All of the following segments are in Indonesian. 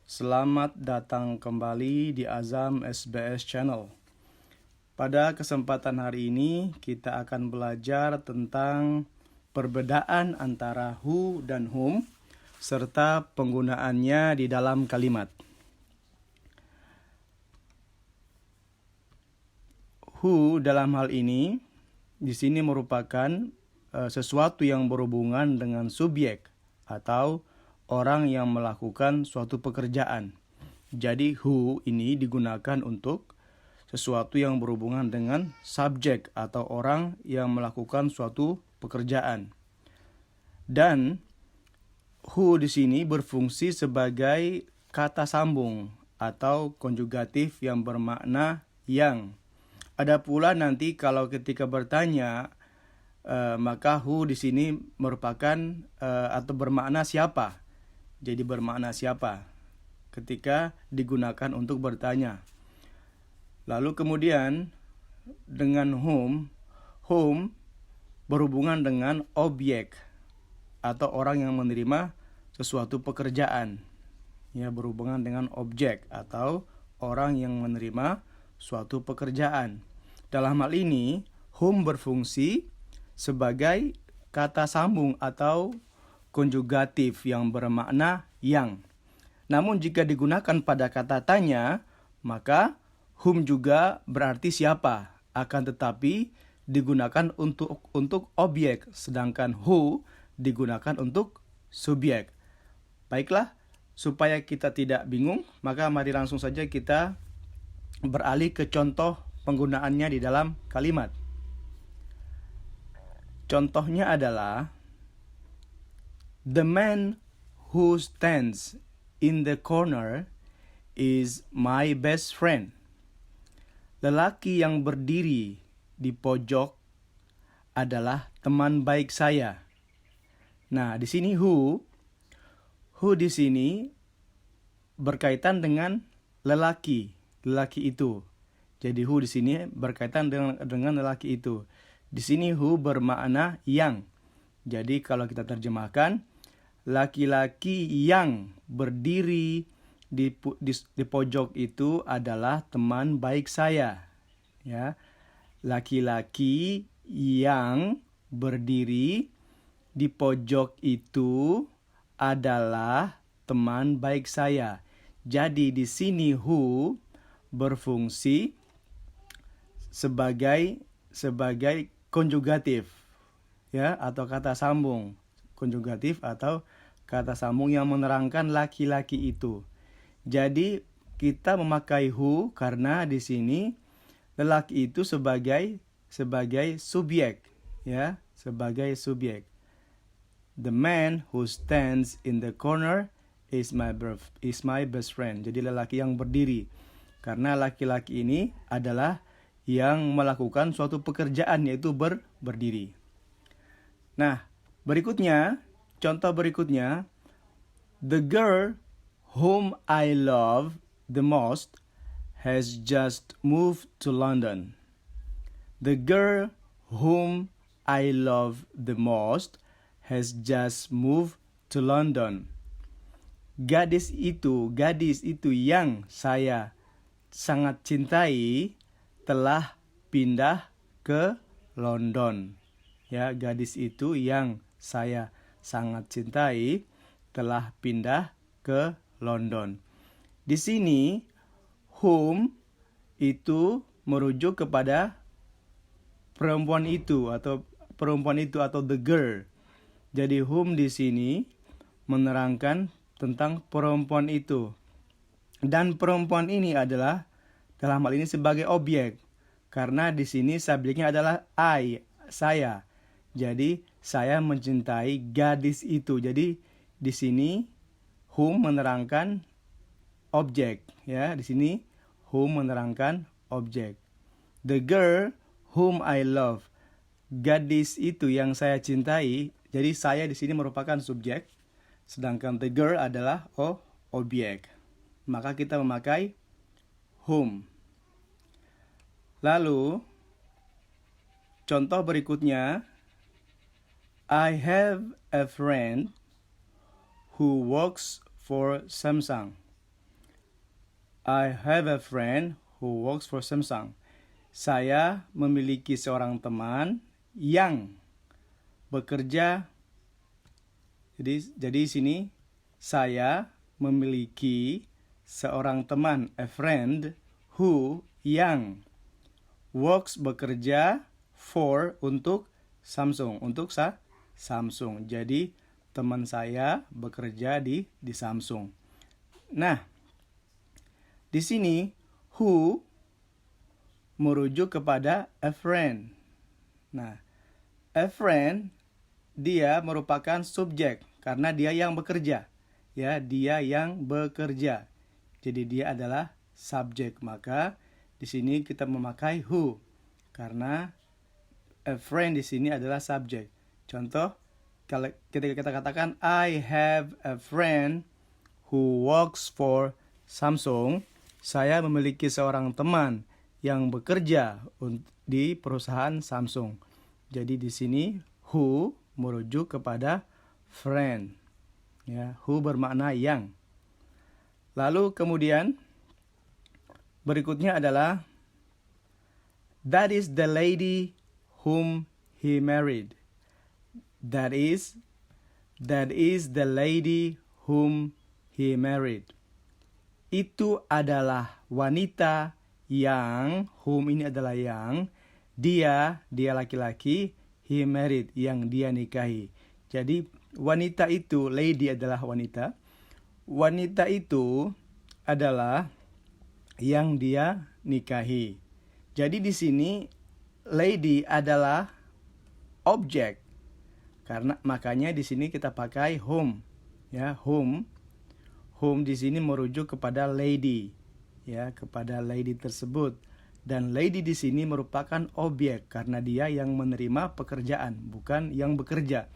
Selamat datang kembali di Azam SBS Channel. Pada kesempatan hari ini kita akan belajar tentang perbedaan antara who dan whom serta penggunaannya di dalam kalimat. Who dalam hal ini di sini merupakan sesuatu yang berhubungan dengan subjek atau orang yang melakukan suatu pekerjaan. Jadi who ini digunakan untuk sesuatu yang berhubungan dengan subjek atau orang yang melakukan suatu pekerjaan. Dan who di sini berfungsi sebagai kata sambung atau konjugatif yang bermakna yang. Ada pula nanti kalau ketika bertanya maka who di sini merupakan atau bermakna siapa. Jadi bermakna siapa ketika digunakan untuk bertanya. Lalu kemudian dengan whom berhubungan dengan objek atau orang yang menerima sesuatu pekerjaan. Ya, berhubungan dengan objek atau orang yang menerima suatu pekerjaan. Dalam hal ini, whom berfungsi sebagai kata sambung atau konjugatif yang bermakna yang. Namun jika digunakan pada kata tanya, maka whom juga berarti siapa. Akan tetapi digunakan untuk objek, sedangkan who digunakan untuk subjek. Baiklah, supaya kita tidak bingung, maka mari langsung saja kita beralih ke contoh penggunaannya di dalam kalimat. Contohnya adalah the man who stands in the corner is my best friend. Lelaki yang berdiri di pojok adalah teman baik saya. Nah, di sini who di sini berkaitan dengan lelaki itu. Jadi who di sini berkaitan dengan lelaki itu. Di sini who bermakna yang. Jadi kalau kita terjemahkan, laki-laki yang berdiri di pojok itu adalah teman baik saya. Ya, laki-laki yang berdiri di pojok itu adalah teman baik saya. Jadi di sini who berfungsi sebagai konjugatif, ya, atau kata sambung. Konjugatif atau kata sambung yang menerangkan laki-laki itu. Jadi kita memakai who karena di sini lelaki itu sebagai subjek, ya, sebagai subjek. The man who stands in the corner is my best friend. Jadi lelaki yang berdiri. Karena laki-laki ini adalah yang melakukan suatu pekerjaan, yaitu berdiri. Nah, contoh berikutnya, the girl whom I love the most has just moved to London. The girl whom I love the most has just moved to London. Gadis itu yang saya sangat cintai telah pindah ke London. Ya, gadis itu yang saya sangat cintai telah pindah ke London. Di sini whom itu merujuk kepada perempuan itu atau the girl. Jadi whom di sini menerangkan tentang perempuan itu. Dan perempuan ini adalah dalam hal ini sebagai objek. Karena di sini subjeknya adalah saya. Jadi saya mencintai gadis itu. Jadi di sini whom menerangkan objek, ya. Di sini whom menerangkan objek. The girl whom I love. Gadis itu yang saya cintai. Jadi saya di sini merupakan subjek, sedangkan the girl adalah objek. Maka kita memakai whom. Lalu contoh berikutnya, I have a friend who works for Samsung. I have a friend who works for Samsung. Saya memiliki seorang teman yang bekerja. Jadi sini saya memiliki seorang teman, a friend who, yang works, bekerja, for, untuk Samsung, untuk Samsung. Jadi teman saya bekerja di Samsung. Nah, di sini who merujuk kepada a friend. Nah, a friend dia merupakan subjek karena dia yang bekerja. Ya, dia yang bekerja. Jadi dia adalah subjek. Maka di sini kita memakai who karena a friend di sini adalah subjek. Contoh, kalau ketika kita katakan I have a friend who works for Samsung, saya memiliki seorang teman yang bekerja di perusahaan Samsung. Jadi di sini who merujuk kepada friend. Ya, who bermakna yang. Lalu kemudian berikutnya adalah that is the lady whom he married. That is the lady whom he married. Itu adalah wanita yang, whom ini adalah yang, dia laki-laki, he married, yang dia nikahi. Jadi wanita itu, lady adalah wanita. Wanita itu adalah yang dia nikahi. Jadi di sini lady adalah objek. Karena makanya di sini kita pakai whom. Ya, whom. Whom di sini merujuk kepada lady. Ya, kepada lady tersebut. Dan lady di sini merupakan objek karena dia yang menerima pekerjaan, bukan yang bekerja.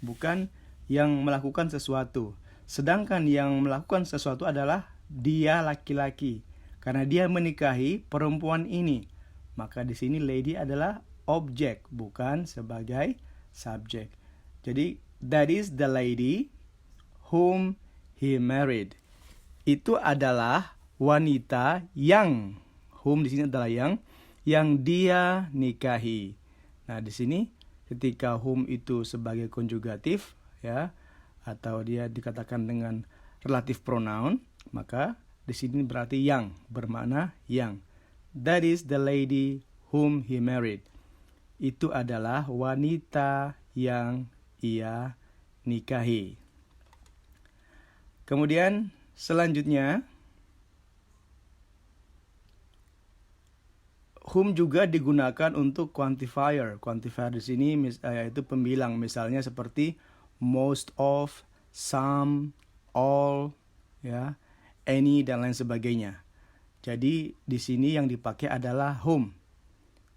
Bukan yang melakukan sesuatu. Sedangkan yang melakukan sesuatu adalah dia laki-laki. Karena dia menikahi perempuan ini. Maka di sini lady adalah objek, bukan sebagai subjek. Jadi, that is the lady whom he married. Itu adalah wanita yang, whom di sini adalah yang dia nikahi. Nah, di sini ketika whom itu sebagai konjugatif, ya, atau dia dikatakan dengan relative pronoun, maka di sini berarti yang, bermakna yang. That is the lady whom he married. Itu adalah wanita yang ia nikahi. Kemudian selanjutnya, whom juga digunakan untuk quantifier. Quantifier di sini yaitu pembilang, misalnya seperti most of, some, all, ya, any dan lain sebagainya. Jadi di sini yang dipakai adalah whom.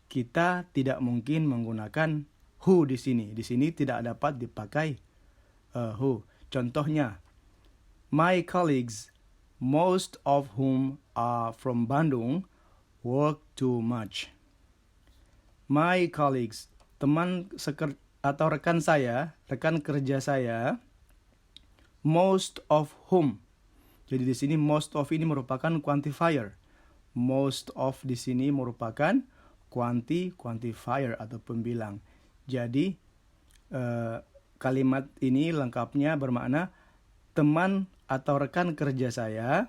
Kita tidak mungkin menggunakan who di sini. Di sini tidak dapat dipakai who. Contohnya, my colleagues, most of whom are from Bandung, work too much. My colleagues, teman atau rekan saya, rekan kerja saya, most of whom. Jadi di sini most of ini merupakan quantifier. Most of di sini merupakan quantifier atau pembilang. Jadi kalimat ini lengkapnya bermakna teman atau rekan kerja saya,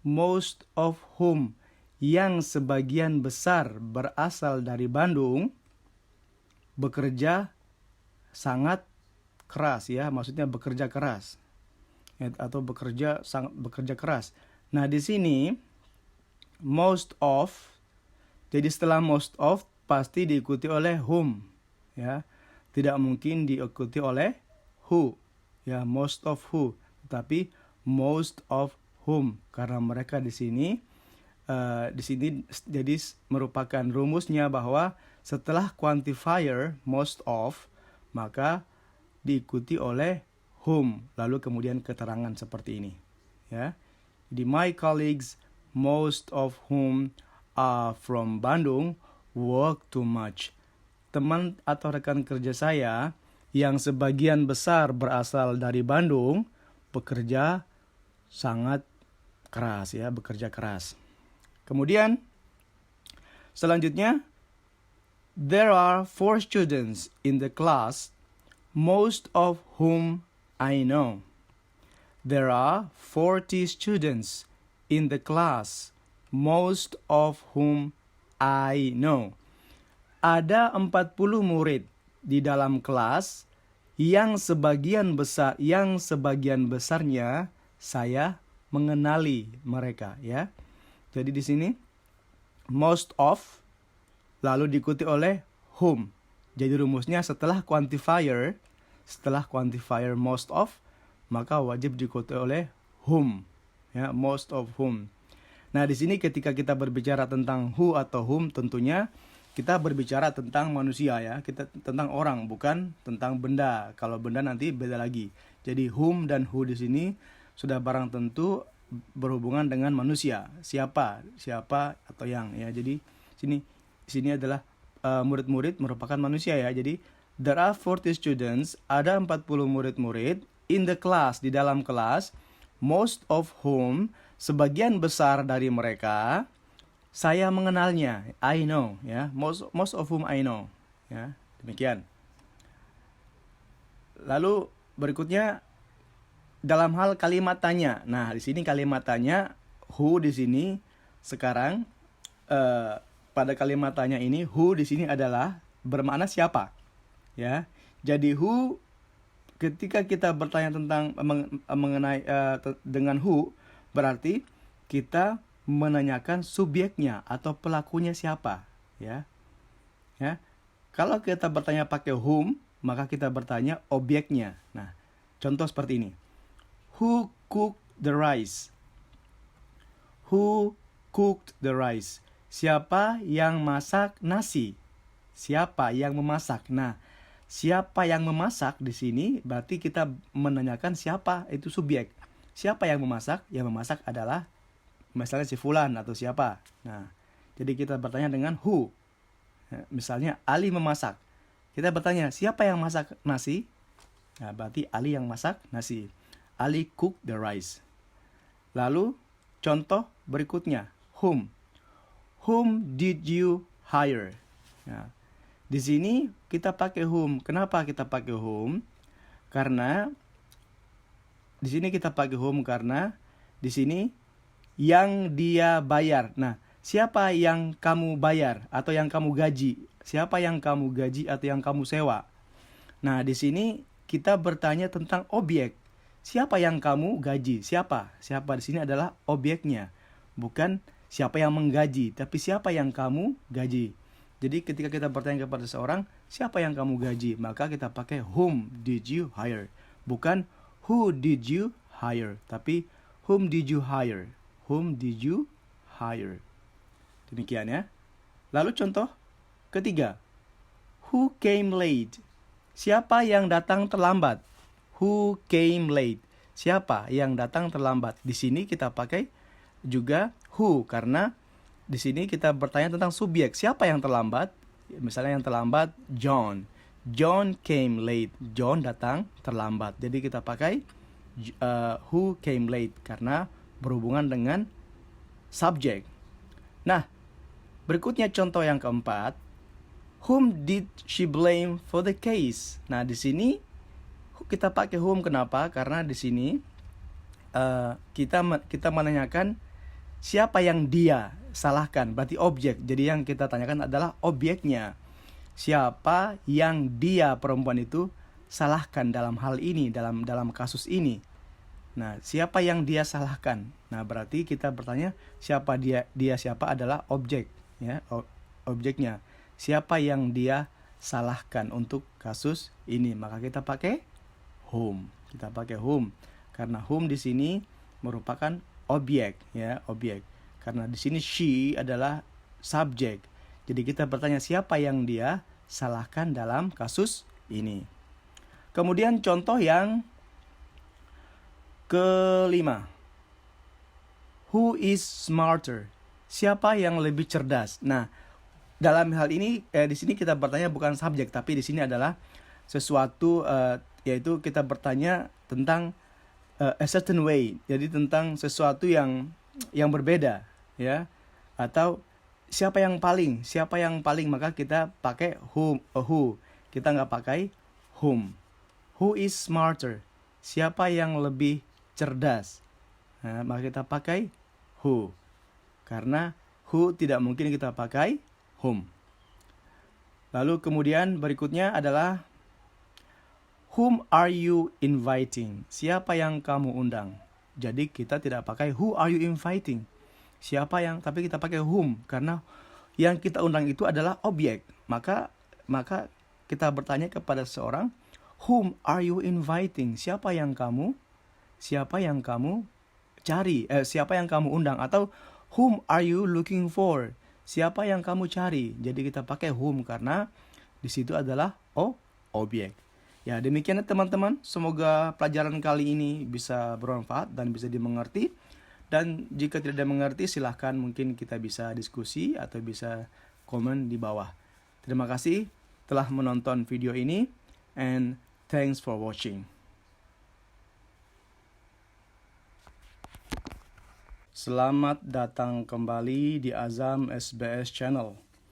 most of whom, yang sebagian besar berasal dari Bandung, bekerja sangat keras, ya, maksudnya bekerja keras. Atau bekerja keras. Nah, di sini most of, jadi setelah most of pasti diikuti oleh whom, ya. Tidak mungkin diikuti oleh who, ya, most of who, tetapi most of whom karena mereka di sini jadi merupakan rumusnya bahwa setelah quantifier most of maka diikuti oleh whom, lalu kemudian keterangan seperti ini, ya. Jadi my colleagues, most of whom are from Bandung, work too much. Teman atau rekan kerja saya yang sebagian besar berasal dari Bandung bekerja sangat keras ya, bekerja keras. Kemudian selanjutnya, there are 4 students in the class, most of whom I know. There are 40 students in the class, most of whom I know. Ada 40 murid di dalam kelas yang sebagian besarnya saya mengenali mereka ya. Jadi di sini most of lalu diikuti oleh whom. Jadi rumusnya setelah quantifier most of, maka wajib diikuti oleh whom ya, most of whom. Nah, di sini ketika kita berbicara tentang who atau whom, tentunya kita berbicara tentang manusia ya, kita tentang orang, bukan tentang benda. Kalau benda nanti beda lagi. Jadi whom dan who di sini sudah barang tentu berhubungan dengan manusia. Siapa atau yang ya. Jadi sini adalah murid-murid merupakan manusia ya. Jadi there are 40 students, ada 40 murid-murid in the class, di dalam kelas, most of whom, sebagian besar dari mereka saya mengenalnya, I know ya, most of whom I know ya, demikian. Lalu berikutnya dalam hal kalimat tanya. Nah, di sini kalimat tanya who di sini sekarang pada kalimat tanya ini who di sini adalah bermakna siapa ya. Jadi who ketika kita bertanya tentang mengenai dengan who, berarti kita menanyakan subjeknya atau pelakunya siapa ya. Kalau kita bertanya pakai whom, maka kita bertanya objeknya. Nah, contoh seperti ini. Who cooked the rice? Who cooked the rice? Siapa yang masak nasi? Siapa yang memasak? Nah, siapa yang memasak di sini berarti kita menanyakan siapa, itu subjek. Siapa yang memasak? Yang memasak adalah misalnya si fulan atau siapa. Nah, jadi kita bertanya dengan who. Misalnya Ali memasak. Kita bertanya siapa yang masak nasi? Nah, berarti Ali yang masak nasi. Ali cook the rice. Lalu contoh berikutnya, whom. Whom did you hire? Nah, di sini kita pakai whom. Kenapa kita pakai whom? Karena di sini di sini yang dia bayar. Nah, siapa yang kamu bayar atau yang kamu gaji? Siapa yang kamu gaji atau yang kamu sewa? Nah, di sini kita bertanya tentang objek. Siapa yang kamu gaji? Siapa? Siapa di sini adalah objeknya. Bukan siapa yang menggaji, tapi siapa yang kamu gaji. Jadi ketika kita bertanya kepada seseorang, siapa yang kamu gaji? Maka kita pakai whom did you hire. Bukan who did you hire, tapi whom did you hire. Whom did you hire? Demikian ya. Lalu contoh ketiga. Who came late? Siapa yang datang terlambat? Who came late? Siapa yang datang terlambat? Di sini kita pakai juga who karena di sini kita bertanya tentang subjek. Siapa yang terlambat? Misalnya yang terlambat John. John came late. John datang terlambat. Jadi kita pakai who came late karena berhubungan dengan subjek. Nah, berikutnya contoh yang keempat. Whom did she blame for the case? Nah, di sini kita pakai whom kenapa? Karena di sini kita menanyakan siapa yang dia salahkan. Berarti objek. Jadi yang kita tanyakan adalah objeknya. Siapa yang dia perempuan itu salahkan dalam hal ini, dalam kasus ini. Nah, siapa yang dia salahkan? Nah, berarti kita bertanya siapa dia siapa adalah objek ya, objeknya. Siapa yang dia salahkan untuk kasus ini? Maka kita pakai whom. Kita pakai whom karena whom di sini merupakan objek ya, objek. Karena di sini she adalah subjek. Jadi kita bertanya siapa yang dia salahkan dalam kasus ini. Kemudian contoh yang kelima. Who is smarter? Siapa yang lebih cerdas? Nah, dalam hal ini di sini kita bertanya bukan subjek, tapi di sini adalah sesuatu yaitu kita bertanya tentang a certain way. Jadi tentang sesuatu yang yang berbeda, ya. Atau siapa yang paling maka kita pakai who. Kita nggak pakai whom. Who is smarter? Siapa yang lebih cerdas? Nah, maka kita pakai who. Karena who tidak mungkin kita pakai whom. Lalu kemudian berikutnya adalah whom are you inviting? Siapa yang kamu undang? Jadi kita tidak pakai who are you inviting? Tapi kita pakai whom karena yang kita undang itu adalah objek. Maka kita bertanya kepada seseorang, whom are you inviting? Siapa yang kamu cari? Siapa yang kamu undang? Atau whom are you looking for? Siapa yang kamu cari? Jadi kita pakai whom karena di situ adalah objek. Ya, demikian teman-teman. Semoga pelajaran kali ini bisa bermanfaat dan bisa dimengerti. Dan jika tidak dimengerti, silahkan mungkin kita bisa diskusi atau bisa komen di bawah. Terima kasih telah menonton video ini, and thanks for watching. Selamat datang kembali di Azam SBS Channel.